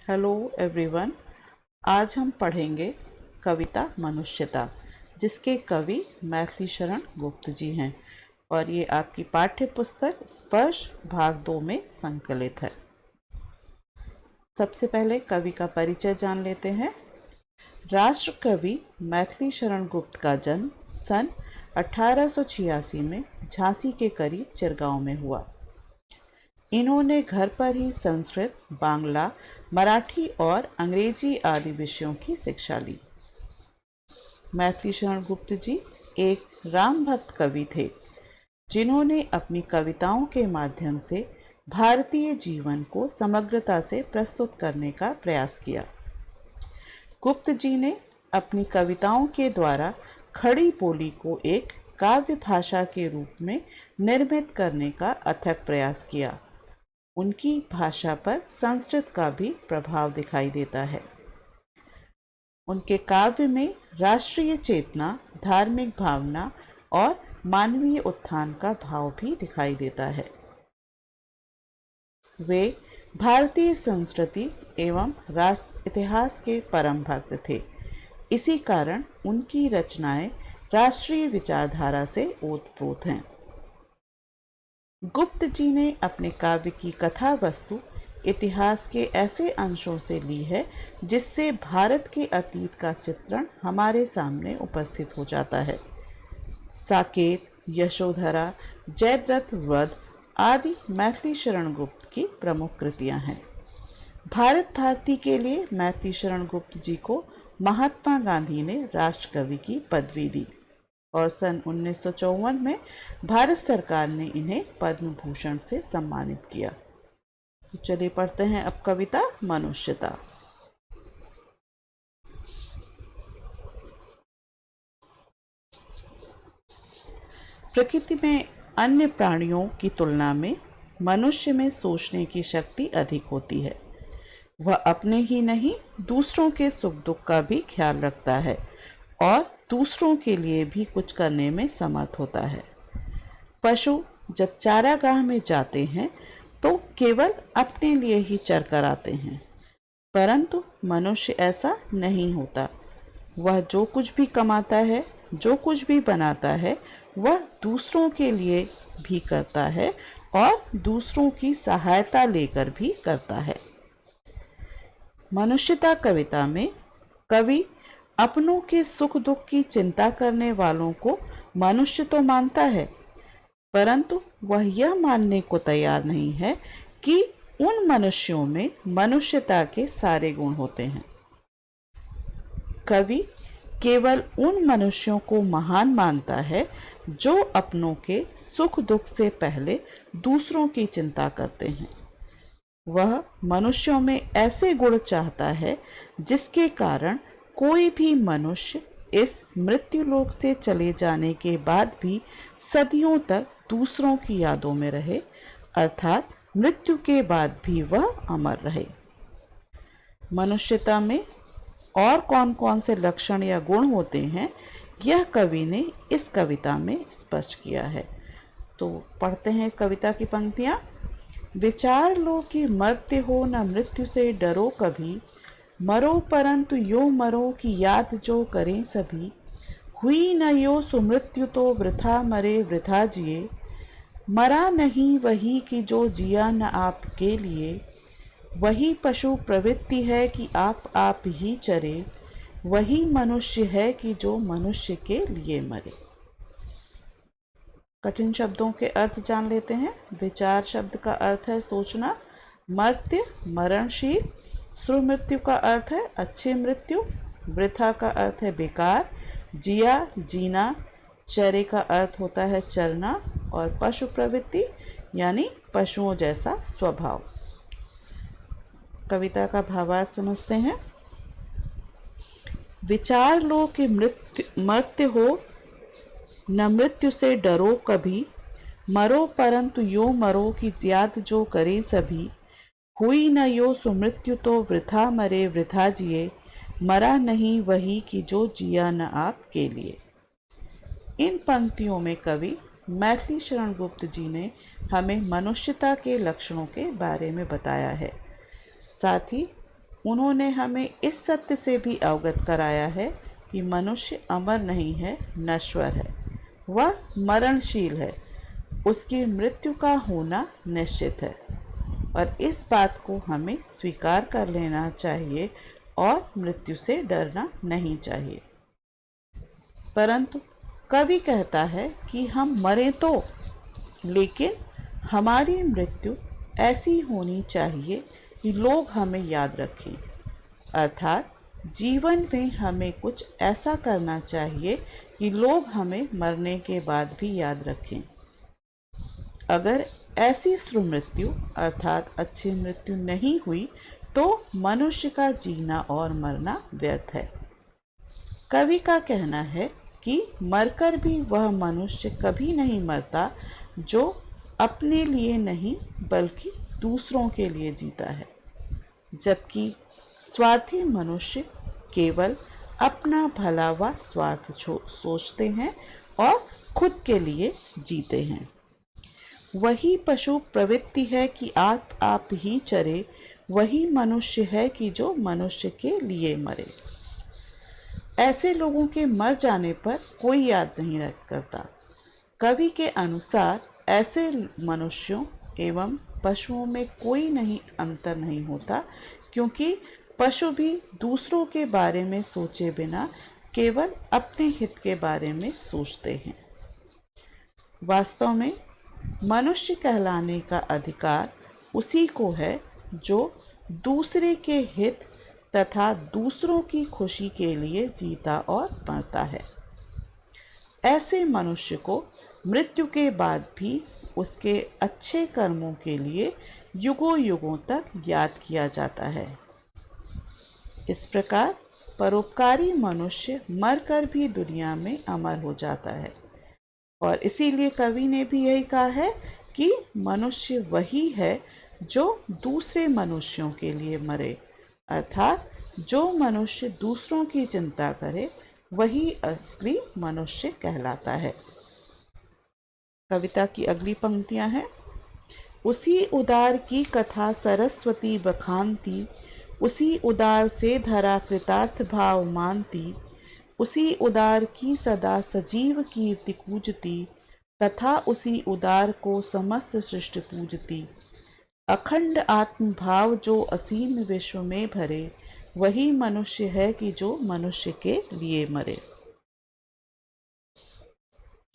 Hello everyone. आज हम पढ़ेंगे कविता मनुष्यता, जिसके कवि मैथिली शरण गुप्त जी हैं और ये आपकी पाठ्य पुस्तक स्पर्श भाग 2 में संकलित है। सबसे पहले कवि का परिचय जान लेते हैं। राष्ट्र कवि मैथिली शरण गुप्त का जन्म सन 1886 में झांसी के करीब चिरगांव में हुआ। इन्होंने घर पर ही संस्कृत, बांग्ला, मराठी और अंग्रेजी आदि विषयों की शिक्षा ली। मैथिली शरण गुप्त जी एक राम भक्त कवि थे, जिन्होंने अपनी कविताओं के माध्यम से भारतीय जीवन को समग्रता से प्रस्तुत करने का प्रयास किया। गुप्त जी ने अपनी कविताओं के द्वारा खड़ी बोली को एक काव्य भाषा के रूप में निर्मित करने का अथक प्रयास किया। उनकी भाषा पर संस्कृत का भी प्रभाव दिखाई देता है। उनके काव्य में राष्ट्रीय चेतना, धार्मिक भावना और मानवीय उत्थान का भाव भी दिखाई देता है। वे भारतीय संस्कृति एवं राष्ट्र इतिहास के परम भक्त थे। इसी कारण उनकी रचनाएं राष्ट्रीय विचारधारा से ओतप्रोत हैं। गुप्त जी ने अपने काव्य की कथा वस्तु इतिहास के ऐसे अंशों से ली है जिससे भारत के अतीत का चित्रण हमारे सामने उपस्थित हो जाता है। साकेत, यशोधरा, जयद्रथ वध आदि मैथिली शरण गुप्त की प्रमुख कृतियां हैं। भारत भारती के लिए मैथिली शरण गुप्त जी को महात्मा गांधी ने राष्ट्र कवि की पदवी दी और सन 1954 में भारत सरकार ने इन्हें पद्म भूषण से सम्मानित किया। तो चलिए पढ़ते हैं अब कविता मनुष्यता। प्रकृति में अन्य प्राणियों की तुलना में मनुष्य में सोचने की शक्ति अधिक होती है। वह अपने ही नहीं, दूसरों के सुख दुख का भी ख्याल रखता है और दूसरों के लिए भी कुछ करने में समर्थ होता है। पशु जब चारागाह में जाते हैं तो केवल अपने लिए ही चर कर आते हैं, परंतु मनुष्य ऐसा नहीं होता। वह जो कुछ भी कमाता है, जो कुछ भी बनाता है, वह दूसरों के लिए भी करता है और दूसरों की सहायता लेकर भी करता है। मनुष्यता कविता में कवि अपनों के सुख दुख की चिंता करने वालों को मनुष्य तो मानता है, परंतु वह यह मानने को तैयार नहीं है कि उन मनुष्यों में मनुष्यता के सारे गुण होते हैं। कवि केवल उन मनुष्यों को महान मानता है जो अपनों के सुख दुख से पहले दूसरों की चिंता करते हैं। वह मनुष्यों में ऐसे गुण चाहता है जिसके कारण कोई भी मनुष्य इस मृत्युलोक से चले जाने के बाद भी सदियों तक दूसरों की यादों में रहे, अर्थात मृत्यु के बाद भी वह अमर रहे। मनुष्यता में और कौन कौन से लक्षण या गुण होते हैं, यह कवि ने इस कविता में स्पष्ट किया है। तो पढ़ते हैं कविता की पंक्तियाँ। विचार लो कि मरते हो न मृत्यु से डरो कभी, मरो परंतु यो मरो की याद जो करें सभी। हुई न यो सुमृत्यु तो वृथा मरे वृथा जिए, मरा नहीं वही कि जो जिया न आपके लिए। वही पशु प्रवृत्ति है कि आप ही चरे, वही मनुष्य है कि जो मनुष्य के लिए मरे। कठिन शब्दों के अर्थ जान लेते हैं। विचार शब्द का अर्थ है सोचना, मर्त्य मरणशील, सुमृत्यु का अर्थ है अच्छी मृत्यु, वृथा का अर्थ है बेकार, जिया जीना, चरे का अर्थ होता है चरना और पशु प्रवृत्ति यानी पशुओं जैसा स्वभाव। कविता का भावार्थ समझते हैं। विचार लो कि मर्त्य हो न मृत्यु से डरो कभी, मरो परंतु यो मरो की याद जो करे सभी। हुई न यो सुमृत्यु तो वृथा मरे वृथा जिए, मरा नहीं वही कि जो जिया न आपके लिए। इन पंक्तियों में कवि मैथिली शरण गुप्त जी ने हमें मनुष्यता के लक्षणों के बारे में बताया है। साथ ही उन्होंने हमें इस सत्य से भी अवगत कराया है कि मनुष्य अमर नहीं है, नश्वर है, वह मरणशील है, उसकी मृत्यु का होना निश्चित है और इस बात को हमें स्वीकार कर लेना चाहिए और मृत्यु से डरना नहीं चाहिए। परंतु कवि कहता है कि हम मरें तो, लेकिन हमारी मृत्यु ऐसी होनी चाहिए कि लोग हमें याद रखें, अर्थात जीवन में हमें कुछ ऐसा करना चाहिए कि लोग हमें मरने के बाद भी याद रखें। अगर ऐसी सुमृत्यु अर्थात अच्छी मृत्यु नहीं हुई तो मनुष्य का जीना और मरना व्यर्थ है। कवि का कहना है कि मरकर भी वह मनुष्य कभी नहीं मरता जो अपने लिए नहीं बल्कि दूसरों के लिए जीता है, जबकि स्वार्थी मनुष्य केवल अपना भला व स्वार्थ सोचते हैं और खुद के लिए जीते हैं। वही पशु प्रवृत्ति है कि आप ही चरे, वही मनुष्य है कि जो मनुष्य के लिए मरे। ऐसे लोगों के मर जाने पर कोई याद नहीं करता। कवि के अनुसार ऐसे मनुष्यों एवं पशुओं में कोई अंतर नहीं होता, क्योंकि पशु भी दूसरों के बारे में सोचे बिना केवल अपने हित के बारे में सोचते हैं। वास्तव में मनुष्य कहलाने का अधिकार उसी को है जो दूसरे के हित तथा दूसरों की खुशी के लिए जीता और मरता है। ऐसे मनुष्य को मृत्यु के बाद भी उसके अच्छे कर्मों के लिए युगों युगों तक याद किया जाता है। इस प्रकार परोपकारी मनुष्य मरकर भी दुनिया में अमर हो जाता है और इसीलिए कवि ने भी यही कहा है कि मनुष्य वही है जो दूसरे मनुष्यों के लिए मरे, अर्थात जो मनुष्य दूसरों की चिंता करे वही असली मनुष्य कहलाता है। कविता की अगली पंक्तियां हैं। उसी उदार की कथा सरस्वती बखानती, उसी उदार से धरा कृतार्थ भाव मानती, उसी उदार की सदा सजीव कीर्ति पूजती, तथा उसी उदार को समस्त सृष्टि पूजती। अखंड आत्म भाव जो असीम विश्व में भरे, वही मनुष्य है कि जो मनुष्य के लिए मरे।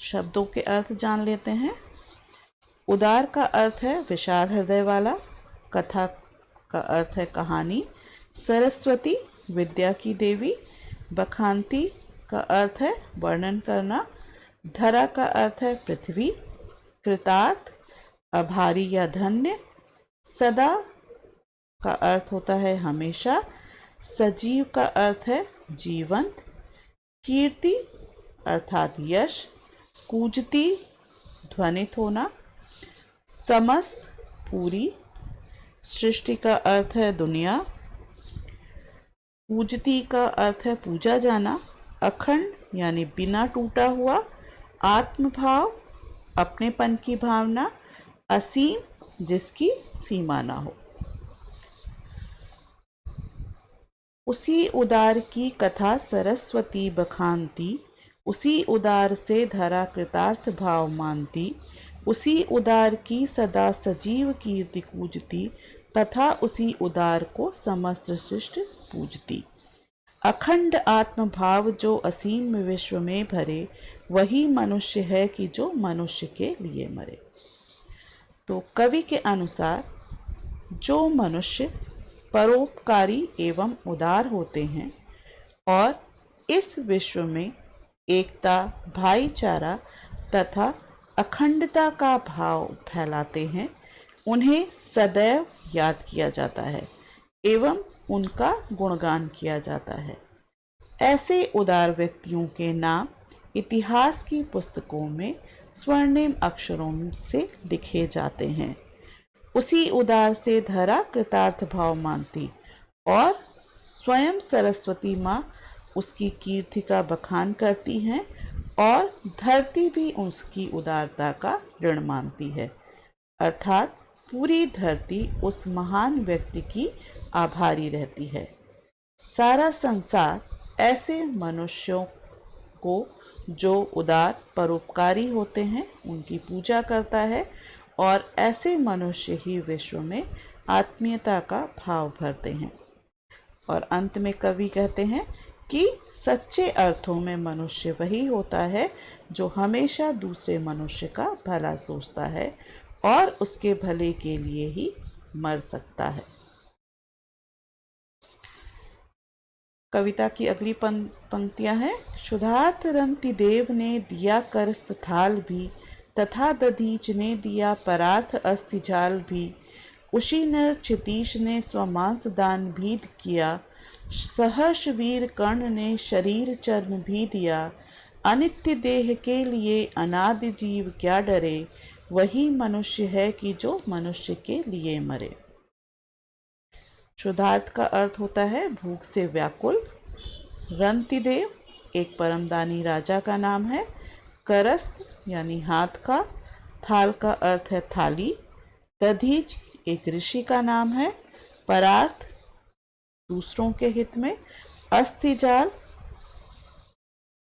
शब्दों के अर्थ जान लेते हैं। उदार का अर्थ है विशाल हृदय वाला, कथा का अर्थ है कहानी, सरस्वती विद्या की देवी, बखानती का अर्थ है वर्णन करना, धरा का अर्थ है पृथ्वी, कृतार्थ आभारी या धन्य, सदा का अर्थ होता है हमेशा, सजीव का अर्थ है जीवंत, कीर्ति अर्थात यश, कूजती ध्वनित होना, समस्त पूरी, सृष्टि का अर्थ है दुनिया, पूजती का अर्थ है पूजा जाना, अखंड यानी बिना टूटा हुआ, आत्मभाव अपनेपन की भावना, असीम जिसकी सीमा ना हो। उसी उदार की कथा सरस्वती बखानती, उसी उदार से धरा कृतार्थ भाव मानती, उसी उदार की सदा सजीव कीर्ति पूजती, तथा उसी उदार को समस्त सृष्टि पूजती। अखंड आत्म भाव जो असीम विश्व में भरे, वही मनुष्य है कि जो मनुष्य के लिए मरे। तो कवि के अनुसार जो मनुष्य परोपकारी एवं उदार होते हैं और इस विश्व में एकता, भाईचारा तथा अखंडता का भाव फैलाते हैं, उन्हें सदैव याद किया जाता है एवं उनका गुणगान किया जाता है। ऐसे उदार व्यक्तियों के नाम इतिहास की पुस्तकों में स्वर्णिम अक्षरों से लिखे जाते हैं। उसी उदार से धरा कृतार्थ भाव मानती, और स्वयं सरस्वती माँ उसकी कीर्ति का बखान करती हैं और धरती भी उसकी उदारता का ऋण मानती है, अर्थात पूरी धरती उस महान व्यक्ति की आभारी रहती है। सारा संसार ऐसे मनुष्यों को जो उदार परोपकारी होते हैं उनकी पूजा करता है और ऐसे मनुष्य ही विश्व में आत्मीयता का भाव भरते हैं। और अंत में कवि कहते हैं कि सच्चे अर्थों में मनुष्य वही होता है जो हमेशा दूसरे मनुष्य का भला सोचता है और उसके भले के लिए ही मर सकता है। कविता की अगली पंक्तियां हैं। क्षुधार्त रंतिदेव ने दिया करस्त थाल भी, तथा दधीच ने दिया परार्थ अस्थिजाल भी। उसी नर क्षितीश ने स्वमांस दान भी किया, सहर्ष वीर कर्ण ने शरीर चर्म भी दिया। अनित्य देह के लिए अनादि जीव क्या डरे, वही मनुष्य है कि जो मनुष्य के लिए मरे। क्षुधार्त का अर्थ होता है भूख से व्याकुल। रंतिदेव एक परमदानी राजा का नाम है। करस्त यानी हाथ का। थाल का अर्थ है थाली। दधीच एक ऋषि का नाम है। परार्थ दूसरों के हित में। अस्थिजाल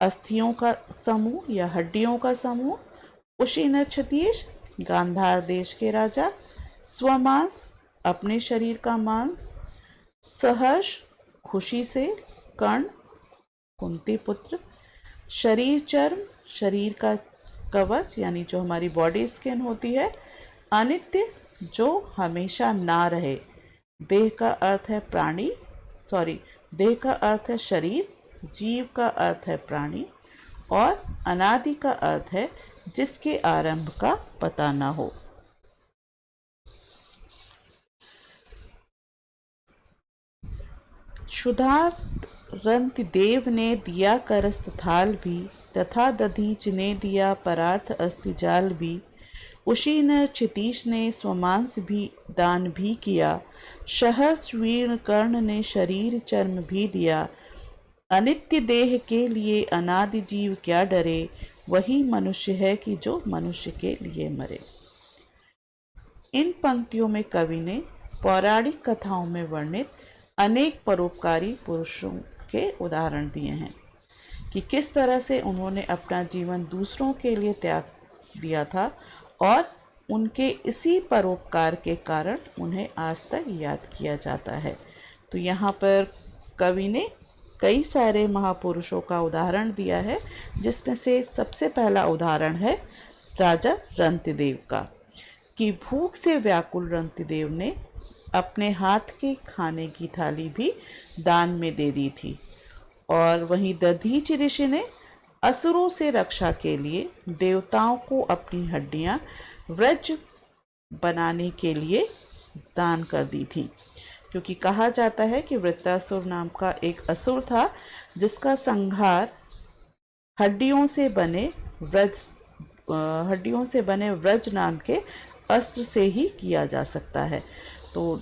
अस्थियों का समूह या हड्डियों का समूह। उशीनर क्षतीश गांधार देश के राजा। स्वमांस अपने शरीर का मांस। सहर्ष खुशी से। कर्ण कुंती पुत्र। शरीर चर्म शरीर का कवच यानी जो हमारी बॉडी स्किन होती है। अनित्य जो हमेशा ना रहे। देह का अर्थ है प्राणी देह का अर्थ है शरीर। जीव का अर्थ है प्राणी और अनादि का अर्थ है जिसके आरंभ का पता ना हो। क्षुधार्त रंतिदेव ने दिया करस्त थाल भी, तथा दधीच ने दिया परार्थ अस्थिजाल भी। उसी न क्षितीश ने स्वमांस भी दान भी किया, सहस्रवीर कर्ण ने शरीर चर्म भी दिया। अनित्य देह के लिए अनादि जीव क्या डरे, वही मनुष्य है कि जो मनुष्य के लिए मरे। इन पंक्तियों में कवि ने पौराणिक कथाओं में वर्णित अनेक परोपकारी पुरुषों के उदाहरण दिए हैं कि किस तरह से उन्होंने अपना जीवन दूसरों के लिए त्याग दिया था और उनके इसी परोपकार के कारण उन्हें आज तक याद किया जाता है। तो यहाँ पर कवि ने कई सारे महापुरुषों का उदाहरण दिया है, जिसमें से सबसे पहला उदाहरण है राजा रंतिदेव का कि भूख से व्याकुल रंतिदेव ने अपने हाथ के खाने की थाली भी दान में दे दी थी। और वहीं दधीच ऋषि ने असुरों से रक्षा के लिए देवताओं को अपनी हड्डियां व्रज बनाने के लिए दान कर दी थी, क्योंकि कहा जाता है कि वृत्रासुर नाम का एक असुर था जिसका संहार हड्डियों से बने व्रज नाम के अस्त्र से ही किया जा सकता है। तो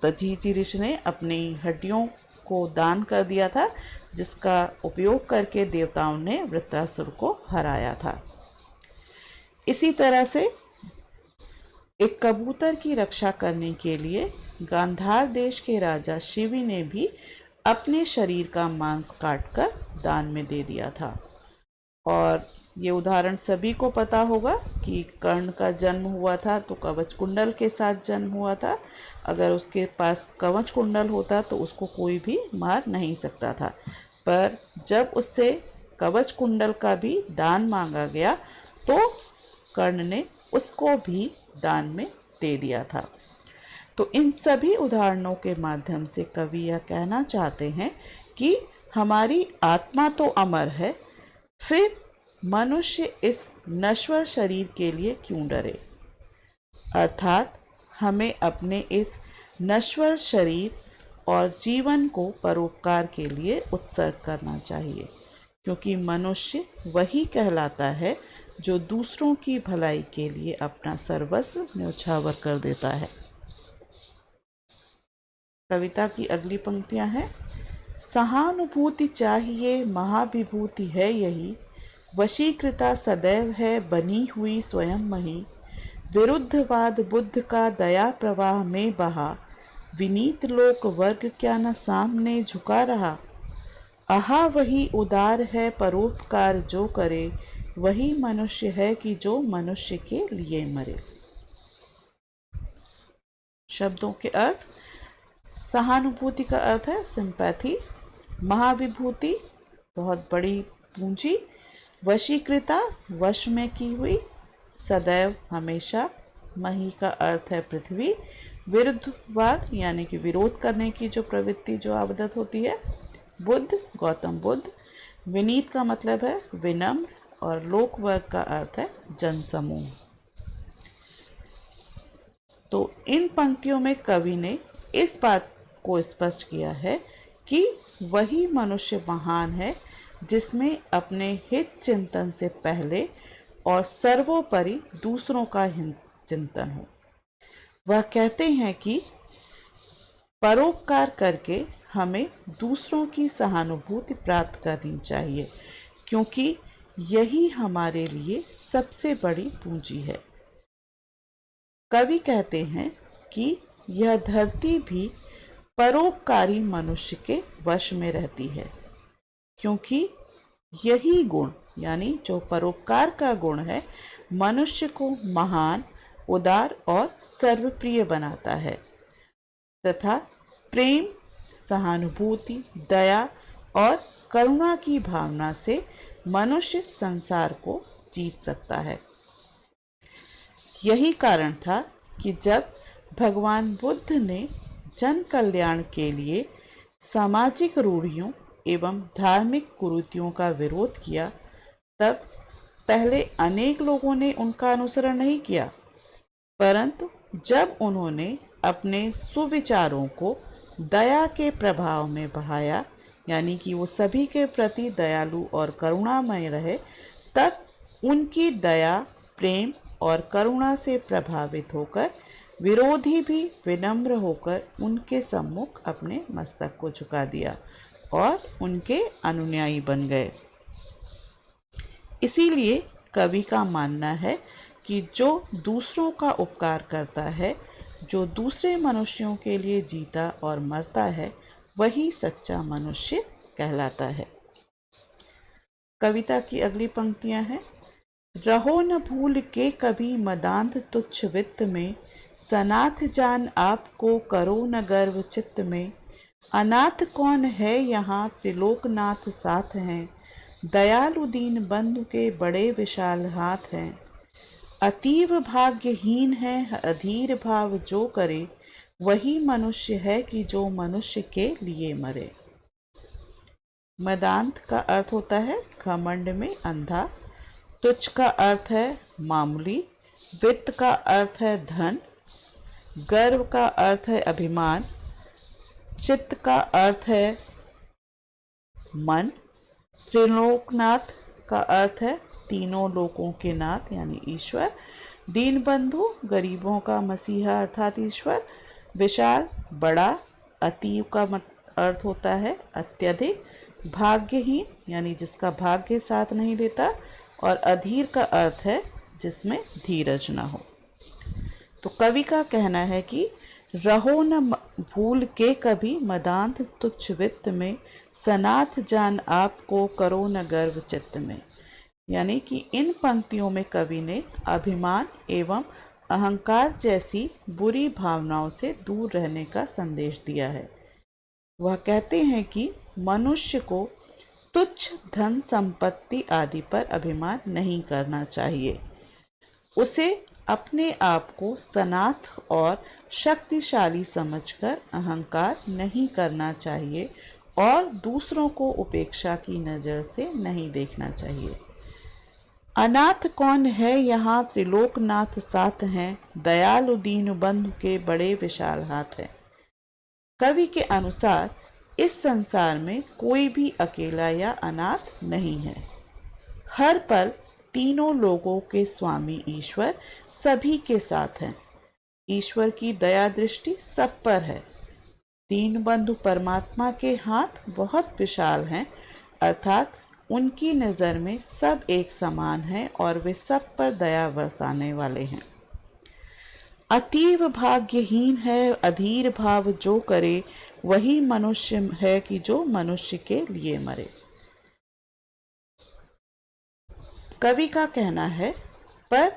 दधीच ऋषि ने अपनी हड्डियों को दान कर दिया था, जिसका उपयोग करके देवताओं ने वृत्रासुर को हराया था। इसी तरह से एक कबूतर की रक्षा करने के लिए गांधार देश के राजा शिवी ने भी अपने शरीर का मांस काटकर दान में दे दिया था। और ये उदाहरण सभी को पता होगा कि कर्ण का जन्म हुआ था तो कवच कुंडल के साथ जन्म हुआ था। अगर उसके पास कवच कुंडल होता तो उसको कोई भी मार नहीं सकता था, पर जब उससे कवच कुंडल का भी दान मांगा गया तो कर्ण ने उसको भी दान में दे दिया था। तो इन सभी उदाहरणों के माध्यम से कवि यह कहना चाहते हैं कि हमारी आत्मा तो अमर है, फिर मनुष्य इस नश्वर शरीर के लिए क्यों डरे। अर्थात हमें अपने इस नश्वर शरीर और जीवन को परोपकार के लिए उत्सर्ग करना चाहिए, क्योंकि मनुष्य वही कहलाता है जो दूसरों की भलाई के लिए अपना सर्वस्व न्यौछावर कर देता है। कविता की अगली पंक्तियां हैं। सहानुभूति चाहिए महाविभूति है यही, वशीकृता सदैव है बनी हुई स्वयं मही। विरुद्धवाद बुद्ध का दया प्रवाह में बहा, विनीत लोक वर्ग क्या न सामने झुका रहा। आहा वही उदार है परोपकार जो करे, वही मनुष्य है कि जो मनुष्य के लिए मरे। शब्दों के अर्थ। सहानुभूति का अर्थ है सिंपैथी। महाविभूति बहुत बड़ी पूंजी। वशीकृता वश में की हुई। सदैव हमेशा। मही का अर्थ है पृथ्वी। विरुद्धवाद यानी कि विरोध करने की जो प्रवृत्ति जो आदत होती है। बुद्ध गौतम बुद्ध। विनीत का मतलब है विनम्र और लोकवर्ग का अर्थ है जनसमूह। तो इन पंक्तियों में कवि ने इस बात को स्पष्ट किया है कि वही मनुष्य महान है जिसमें अपने हित चिंतन से पहले और सर्वोपरि दूसरों का हित चिंतन हो। वह कहते हैं कि परोपकार करके हमें दूसरों की सहानुभूति प्राप्त करनी चाहिए, क्योंकि यही हमारे लिए सबसे बड़ी पूंजी है। कवि कहते हैं कि यह धरती भी परोपकारी मनुष्य के वश में रहती है, क्योंकि यही गुण यानी जो परोपकार का गुण है मनुष्य को महान, उदार और सर्वप्रिय बनाता है तथा प्रेम, सहानुभूति, दया और करुणा की भावना से मनुष्य संसार को जीत सकता है। यही कारण था कि जब भगवान बुद्ध ने जन कल्याण के लिए सामाजिक रूढ़ियों एवं धार्मिक कुरीतियों का विरोध किया, तब पहले अनेक लोगों ने उनका अनुसरण नहीं किया, परंतु जब उन्होंने अपने सुविचारों को दया के प्रभाव में बहाया, यानी कि वो सभी के प्रति दयालु और करुणामय रहे, तब उनकी दया, प्रेम और करुणा से प्रभावित होकर विरोधी भी विनम्र होकर उनके सम्मुख अपने मस्तक को झुका दिया और उनके अनुयायी बन गए। इसीलिए कवि का मानना है कि जो दूसरों का उपकार करता है, जो दूसरे मनुष्यों के लिए जीता और मरता है, वही सच्चा मनुष्य कहलाता है। कविता की अगली पंक्तियां हैं। रहो न भूल के कभी मदांध तुच्छ वित्त में, सनाथ जान आपको करो न गर्व चित्त में। अनाथ कौन है यहाँ त्रिलोकनाथ साथ हैं, दयालु दीन बंधु के बड़े विशाल हाथ हैं। अतीव भाग्यहीन है अधीर भाव जो करे, वही मनुष्य है कि जो मनुष्य के लिए मरे। मदांत का अर्थ होता है घमंड में अंधा। तुच्छ का अर्थ है मामूली। वित्त का अर्थ है धन। गर्व का अर्थ है अभिमान। चित्त का अर्थ है मन। त्रिलोकनाथ का अर्थ है तीनों लोकों के नाथ यानी ईश्वर। दीन बंधु गरीबों का मसीहा अर्थात ईश्वर। विशाल बड़ा। अतीव का अर्थ होता है अत्यधिक। भाग्यहीन यानी जिसका भाग्य साथ नहीं देता। और अधीर का अर्थ है जिसमें धीरज न हो। तो कवि का कहना है कि रहो न भूल के कभी मदांध तुच्छ वित्त में, सनाथ जान आपको करो न गर्व चित्त में। यानी कि इन पंक्तियों में कवि ने अभिमान एवं अहंकार जैसी बुरी भावनाओं से दूर रहने का संदेश दिया है। वह कहते हैं कि मनुष्य को तुच्छ धन संपत्ति आदि पर अभिमान नहीं करना चाहिए। उसे अपने आप को सनाथ और शक्तिशाली समझकर अहंकार नहीं करना चाहिए और दूसरों को उपेक्षा की नज़र से नहीं देखना चाहिए। अनाथ कौन है यहाँ त्रिलोकनाथ साथ हैं, दयालु दीन बंधु के बड़े विशाल हाथ हैं। कवि के अनुसार इस संसार में कोई भी अकेला या अनाथ नहीं है। हर पल तीनों लोगों के स्वामी ईश्वर सभी के साथ हैं। ईश्वर की दया दृष्टि सब पर है। दीन बंधु परमात्मा के हाथ बहुत विशाल हैं, अर्थात उनकी नज़र में सब एक समान हैं और वे सब पर दया बरसाने वाले हैं। अतीव भाग्यहीन है अधीर भाव जो करे, वही मनुष्य है कि जो मनुष्य के लिए मरे। कवि का कहना है, पर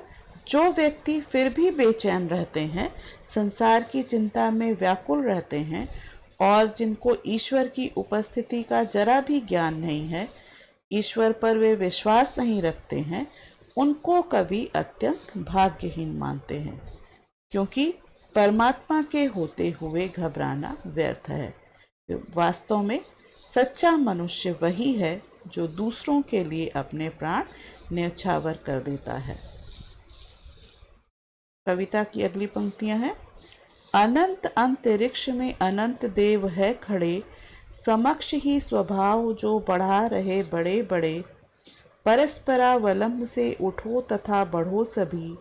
जो व्यक्ति फिर भी बेचैन रहते हैं, संसार की चिंता में व्याकुल रहते हैं और जिनको ईश्वर की उपस्थिति का जरा भी ज्ञान नहीं है, ईश्वर पर वे विश्वास नहीं रखते हैं, उनको कवि अत्यंत भाग्यहीन मानते हैं, क्योंकि परमात्मा के होते हुए घबराना व्यर्थ है। वास्तव में सच्चा मनुष्य वही है जो दूसरों के लिए अपने प्राण न्यौछावर कर देता है। कविता की अगली पंक्तियां हैं। अनंत अंतरिक्ष में अनंत देव है खड़े, समक्ष ही स्वभाव जो बढ़ा रहे बड़े बड़े, परस्परावलंब से उठो तथा बढ़ो सभी,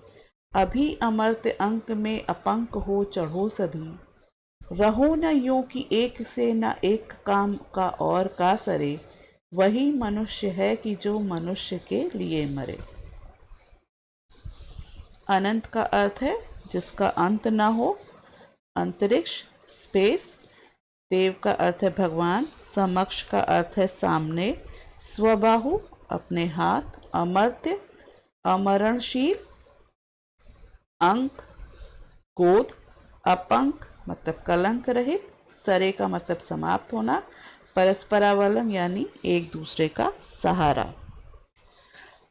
अभी अमर्त्य अंक में अपंक हो चढ़ो सभी, रहो न यूं कि एक से न एक काम का और का सरे, वही मनुष्य है कि जो मनुष्य के लिए मरे। अनंत का अर्थ है जिसका अंत ना हो, अंतरिक्ष स्पेस, देव का अर्थ है भगवान, समक्ष का अर्थ है सामने, स्वबाहु अपने हाथ, अमर्त्य अमरणशील, अंक गोद, अपंक मतलब कलंक रहित, सरे का मतलब समाप्त होना, परस्परावलंब यानी एक दूसरे का सहारा।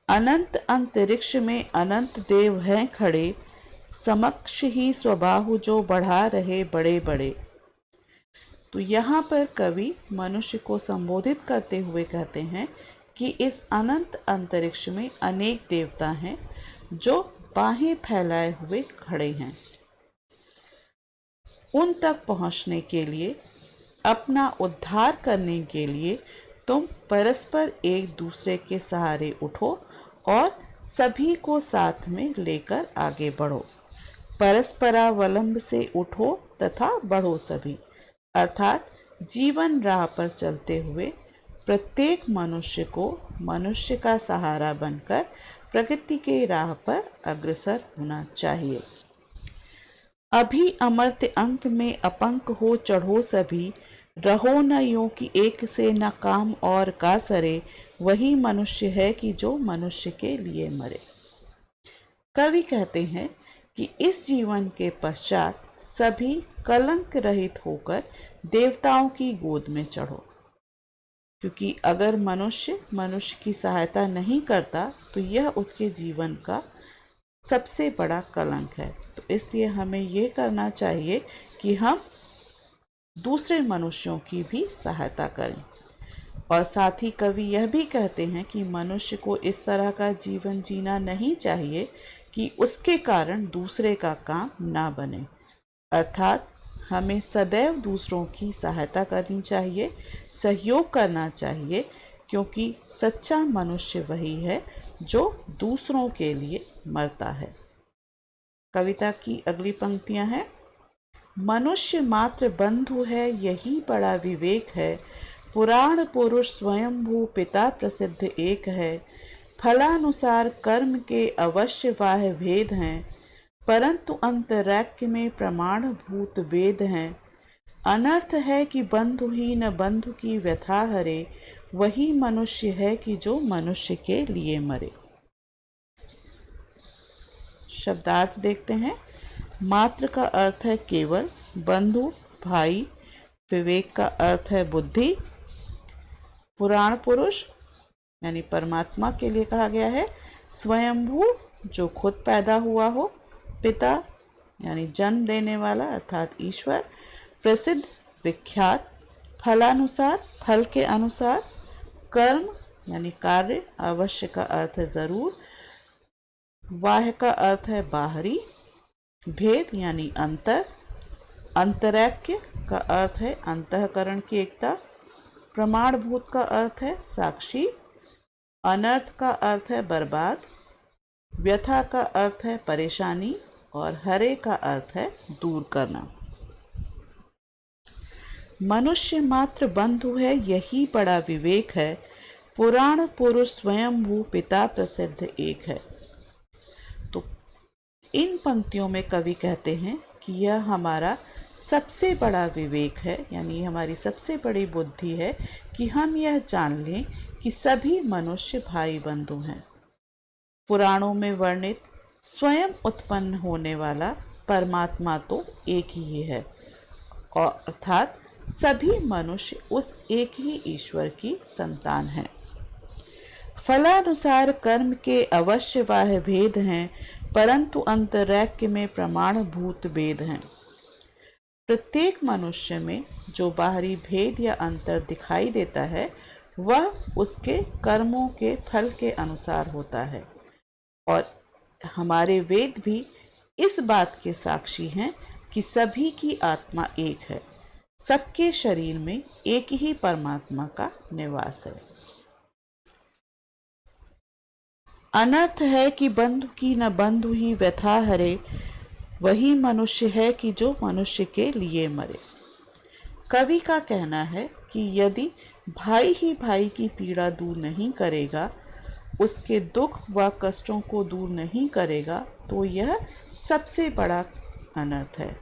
अनंत अंतरिक्ष में अनंत देव हैं खड़े, समक्ष ही स्वबाहु जो बढ़ा रहे बड़े बड़े। तो यहाँ पर कवि मनुष्य को संबोधित करते हुए कहते हैं कि इस अनंत अंतरिक्ष में अनेक देवता हैं जो बाहें फैलाए हुए खड़े हैं। उन तक पहुँचने के लिए, अपना उद्धार करने के लिए तुम परस्पर एक दूसरे के सहारे उठो और सभी को साथ में लेकर आगे बढ़ो। परस्परावलंब से उठो तथा बढ़ो सभी, अर्थात जीवन राह पर चलते हुए प्रत्येक मनुष्य को मनुष्य का सहारा बनकर प्रगति के राह पर अग्रसर होना चाहिए। अभी अमर्त्य अंक में अपंक हो चढ़ो सभी, रहो न यूं कि एक से न काम और का सरे, वही मनुष्य है कि जो मनुष्य के लिए मरे। कवि कहते हैं कि इस जीवन के पश्चात सभी कलंक रहित होकर देवताओं की गोद में चढ़ो, क्योंकि अगर मनुष्य मनुष्य की सहायता नहीं करता तो यह उसके जीवन का सबसे बड़ा कलंक है। तो इसलिए हमें ये करना चाहिए कि हम दूसरे मनुष्यों की भी सहायता करें। और साथ ही कवि यह भी कहते हैं कि मनुष्य को इस तरह का जीवन जीना नहीं चाहिए कि उसके कारण दूसरे का काम ना बने, अर्थात हमें सदैव दूसरों की सहायता करनी चाहिए, सहयोग करना चाहिए, क्योंकि सच्चा मनुष्य वही है जो दूसरों के लिए मरता है। कविता की अगली पंक्तियां हैं। मनुष्य मात्र बंधु है यही बड़ा विवेक है, पुराण पुरुष स्वयंभू पिता प्रसिद्ध एक है, फलानुसार कर्म के अवश्य वाह भेद हैं, परंतु अंतरैक्य में प्रमाण भूत वेद हैं, अनर्थ है कि बंधु ही न बंधु की व्यथा हरे, वही मनुष्य है कि जो मनुष्य के लिए मरे। शब्दार्थ देखते हैं। मात्र का अर्थ है केवल, बंधु भाई, विवेक का अर्थ है बुद्धि, पुराण पुरुष यानी परमात्मा के लिए कहा गया है, स्वयंभू जो खुद पैदा हुआ हो, पिता यानी जन्म देने वाला अर्थात ईश्वर, प्रसिद्ध विख्यात, फलानुसार फल के अनुसार, कर्म यानी कार्य, अवश्य का अर्थ है जरूर, वाह का अर्थ है बाहरी, भेद यानी अंतर, अंतरैक्य का अर्थ है अंतःकरण की एकता, प्रमाणभूत का अर्थ है साक्षी, अनर्थ का अर्थ है बर्बाद, व्यथा का अर्थ है परेशानी और हरे का अर्थ है दूर करना। मनुष्य मात्र बंधु है यही बड़ा विवेक है, पुराण पुरुष स्वयंभू पिता प्रसिद्ध एक है। तो इन पंक्तियों में कवि कहते हैं कि यह हमारा सबसे बड़ा विवेक है, यानी हमारी सबसे बड़ी बुद्धि है कि हम यह जान लें कि सभी मनुष्य भाई बंधु हैं। पुराणों में वर्णित स्वयं उत्पन्न होने वाला परमात्मा तो एक ही है, और अर्थात सभी मनुष्य उस एक ही ईश्वर की संतान हैं। फलानुसार कर्म के अवश्य बाह्य भेद हैं, परंतु अंतरैक्य में प्रमाणभूत भेद हैं। प्रत्येक मनुष्य में जो बाहरी भेद या अंतर दिखाई देता है वह उसके कर्मों के फल के अनुसार होता है, और हमारे वेद भी इस बात के साक्षी हैं कि सभी की आत्मा एक है, सबके शरीर में एक ही परमात्मा का निवास है। अनर्थ है कि बंधु की न बंधु ही व्यथा हरे, वही मनुष्य है कि जो मनुष्य के लिए मरे। कवि का कहना है कि यदि भाई ही भाई की पीड़ा दूर नहीं करेगा, उसके दुख व कष्टों को दूर नहीं करेगा, तो यह सबसे बड़ा अनर्थ है,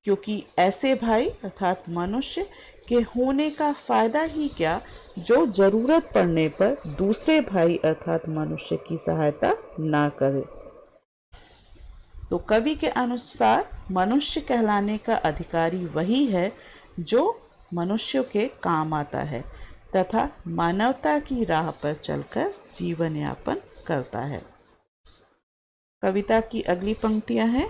क्योंकि ऐसे भाई अर्थात मनुष्य के होने का फायदा ही क्या जो जरूरत पड़ने पर दूसरे भाई अर्थात मनुष्य की सहायता ना करे। तो कवि के अनुसार मनुष्य कहलाने का अधिकारी वही है जो मनुष्यों के काम आता है तथा मानवता की राह पर चलकर जीवन यापन करता है। कविता की अगली पंक्तियां हैं।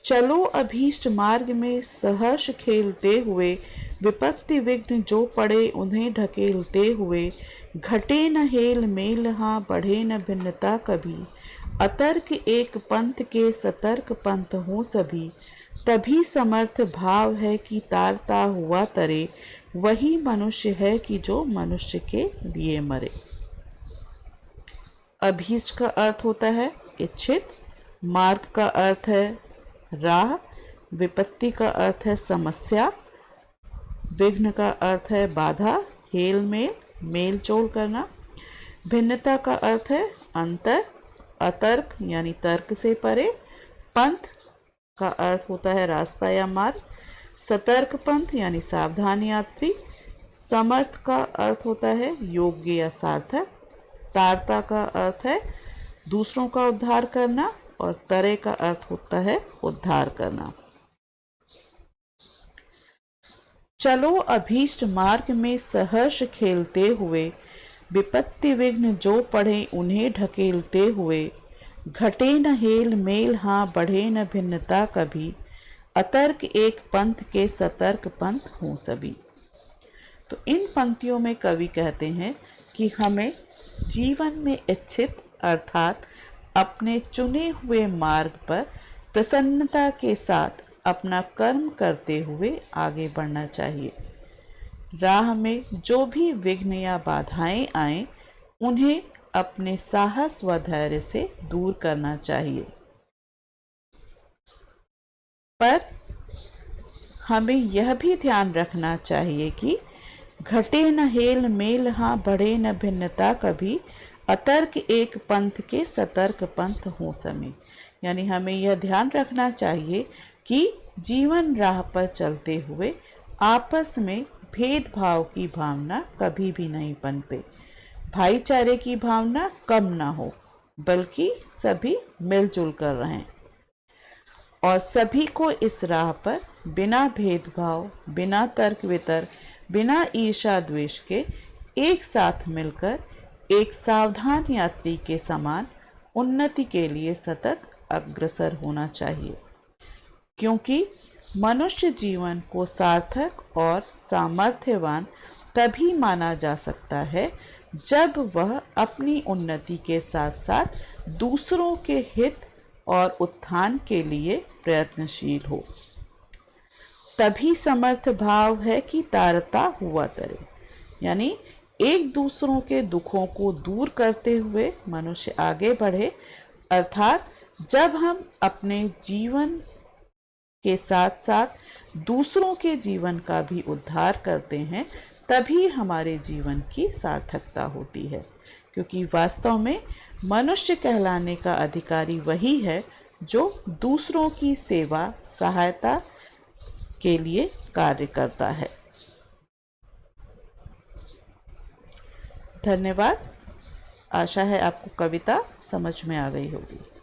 चलो अभीष्ट मार्ग में सहर्ष खेलते हुए, विपत्ति विघ्न जो पड़े उन्हें ढकेलते हुए, घटे न हेल मेल हाँ बढ़े न भिन्नता कभी, अतर्क एक पंथ के सतर्क पंथ हो सभी, तभी समर्थ भाव है कि तारता हुआ तरे, वही मनुष्य है कि जो मनुष्य के लिए मरे। अभीष्ट का अर्थ होता है इच्छित, मार्ग का अर्थ है राह, विपत्ति का अर्थ है समस्या, विघ्न का अर्थ है बाधा, हेल मेल मेल जोल करना, भिन्नता का अर्थ है अंतर, अतर्क यानी तर्क से परे, पंथ का अर्थ होता है रास्ता या मार्ग, सतर्क पंथ यानी सावधान यात्री, समर्थ का अर्थ होता है योग्य या सार्थक, तारता का अर्थ है दूसरों का उद्धार करना, और तरे का अर्थ होता है उद्धार करना। चलो अभीष्ट मार्ग में सहर्ष खेलते हुए, विपत्ति विघ्न जो पड़े उन्हें ढकेलते हुए, घटे न हेल मेल हाँ बढ़े न भिन्नता कभी, अतर्क एक पंथ के सतर्क पंथ हों सभी। तो इन पंक्तियों में कवि कहते हैं कि हमें जीवन में इच्छित अर्थात अपने चुने हुए मार्ग पर प्रसन्नता के साथ अपना कर्म करते हुए आगे बढ़ना चाहिए। राह में जो भी विघ्न या बाधाएं आए उन्हें अपने साहस व धैर्य से दूर करना चाहिए, पर हमें यह भी ध्यान रखना चाहिए कि घटे न हेल मेल हाँ बढ़े न भिन्नता कभी, अतर्क एक पंथ के सतर्क पंथ हो समी। यानी हमें यह ध्यान रखना चाहिए कि जीवन राह पर चलते हुए आपस में भेदभाव की भावना कभी भी नहीं पनपे, भाईचारे की भावना कम ना हो, बल्कि सभी मिलजुल कर रहें और सभी को इस राह पर बिना भेदभाव, बिना तर्क वितर्क, बिना ईर्षा द्वेष के एक साथ मिलकर एक सावधान यात्री के समान उन्नति के लिए सतत अग्रसर होना चाहिए, क्योंकि मनुष्य जीवन को सार्थक और सामर्थ्यवान तभी माना जा सकता है जब वह अपनी उन्नति के साथ साथ दूसरों के हित और उत्थान के लिए प्रयत्नशील हो। तभी समर्थ भाव है कि तारता हुआ तरे, यानी एक दूसरों के दुखों को दूर करते हुए मनुष्य आगे बढ़े, अर्थात जब हम अपने जीवन के साथ साथ दूसरों के जीवन का भी उद्धार करते हैं, तभी हमारे जीवन की सार्थकता होती है, क्योंकि वास्तव में मनुष्य कहलाने का अधिकारी वही है जो दूसरों की सेवा सहायता के लिए कार्य करता है। धन्यवाद। आशा है आपको कविता समझ में आ गई होगी।